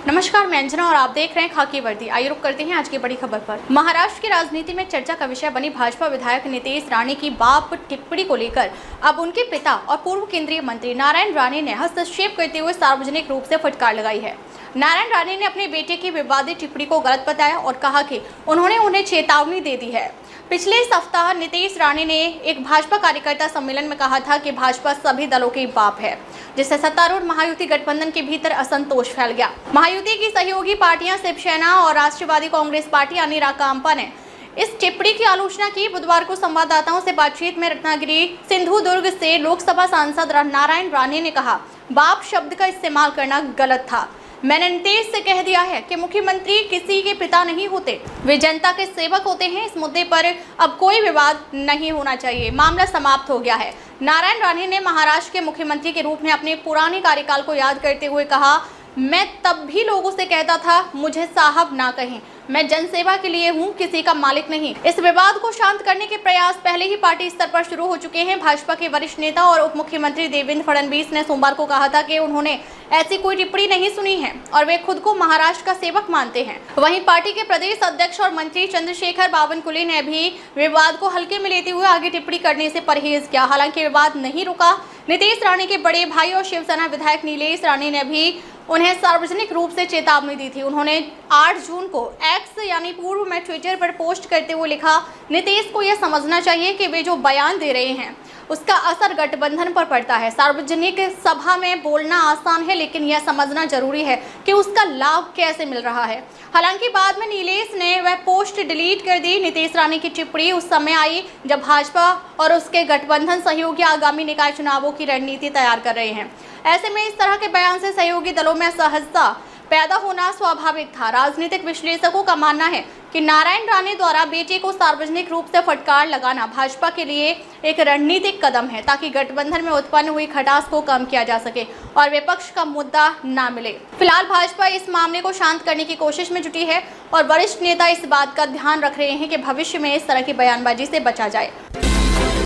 नमस्कार, मैं अंजना और आप देख रहे हैं खाकी वर्दी। आइए रुक करते हैं आज की बड़ी खबर पर। महाराष्ट्र की राजनीति में चर्चा का विषय बनी भाजपा विधायक नितेश राणे की बाप टिप्पणी को लेकर अब उनके पिता और पूर्व केंद्रीय मंत्री नारायण राणे ने हस्तक्षेप करते हुए सार्वजनिक रूप से फटकार लगाई है। नारायण राणे ने अपने बेटे की विवादित टिप्पणी को गलत बताया और कहा कि उन्होंने उन्हें चेतावनी दे दी है। पिछले सप्ताह नितेश राणे ने एक भाजपा कार्यकर्ता सम्मेलन में कहा था कि भाजपा सभी दलों के बाप है, जिससे सत्तारूढ़ महायुति गठबंधन के भीतर असंतोष फैल गया। महायुति की सहयोगी पार्टियां शिवसेना और राष्ट्रवादी कांग्रेस पार्टी यानी राकांपा ने इस टिप्पणी की आलोचना की। बुधवार को संवाददाताओं से बातचीत में रत्नागिरी सिंधुदुर्ग से लोकसभा सांसद नारायण राणे ने कहा, बाप शब्द का इस्तेमाल करना गलत था। मैंने नितेश से कह दिया है कि मुख्यमंत्री किसी के पिता नहीं होते, वे जनता के सेवक होते हैं। इस मुद्दे पर अब कोई विवाद नहीं होना चाहिए, मामला समाप्त हो गया है। नारायण राणे ने महाराष्ट्र के मुख्यमंत्री के रूप में अपने पुराने कार्यकाल को याद करते हुए कहा, मैं तब भी लोगों से कहता था मुझे साहब ना कहें, मैं जनसेवा के लिए हूं, किसी का मालिक नहीं। इस विवाद को शांत करने के प्रयास पहले ही पार्टी स्तर पर शुरू हो चुके हैं। भाजपा के वरिष्ठ नेता और उप मुख्यमंत्री देवेंद्र फडणवीस ने सोमवार को कहा था कि उन्होंने ऐसी कोई टिप्पणी नहीं सुनी है और वे खुद को महाराष्ट्र का सेवक मानते हैं। वहीं पार्टी के प्रदेश अध्यक्ष और मंत्री चंद्रशेखर बावनकुले ने भी विवाद को हल्के में लेते हुए आगे टिप्पणी करने से परहेज किया। हालांकि विवाद नहीं रुका। नितेश राणे के बड़े भाई और शिवसेना विधायक नीलेश राणे ने भी उन्हें सार्वजनिक रूप से चेतावनी दी थी। उन्होंने 8 जून को एक्स यानी पूर्व में ट्विटर पर पोस्ट करते हुए लिखा, नितेश को यह समझना चाहिए कि वे जो बयान दे रहे हैं उसका असर गठबंधन पर पड़ता है। सार्वजनिक सभा में बोलना आसान है, लेकिन यह समझना जरूरी है कि उसका लाभ कैसे मिल रहा है। हालांकि बाद में नीलेश ने वह पोस्ट डिलीट कर दी। नितेश राणे की टिप्पणी उस समय आई जब भाजपा और उसके गठबंधन सहयोगी आगामी निकाय चुनावों की रणनीति तैयार कर रहे हैं। ऐसे में इस तरह के बयान से सहयोगी दलों में असहजता पैदा होना स्वाभाविक था। राजनीतिक विश्लेषकों का मानना है कि नारायण राणे द्वारा बेटे को सार्वजनिक रूप से फटकार लगाना भाजपा के लिए एक रणनीतिक कदम है, ताकि गठबंधन में उत्पन्न हुई खटास को कम किया जा सके और विपक्ष का मुद्दा न मिले। फिलहाल भाजपा इस मामले को शांत करने की कोशिश में जुटी है और वरिष्ठ नेता इस बात का ध्यान रख रहे हैं कि भविष्य में इस तरह की बयानबाजी से बचा जाए।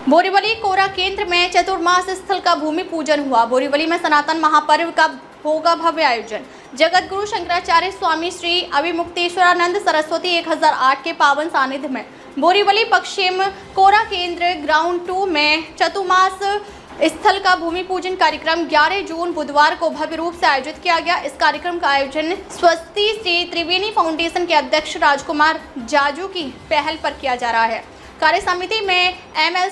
बोरीवली कोरा केंद्र में चतुर्मास स्थल का भूमि पूजन हुआ। बोरीवली में सनातन महापर्व का होगा भव्य आयोजन। जगत गुरु शंकराचार्य स्वामी श्री अभिमुक्तेश्वरानंद सरस्वती 1008 के पावन सानिध्य में बोरीवली पश्चिम कोरा केंद्र ग्राउंड 2 में चतुर्मास स्थल का भूमि पूजन कार्यक्रम 11 जून बुधवार को भव्य रूप से आयोजित किया गया। इस कार्यक्रम का आयोजन स्वस्ति श्री त्रिवेणी फाउंडेशन के अध्यक्ष राजकुमार जाजू की पहल पर किया जा रहा है। कार्य समिति में एमएल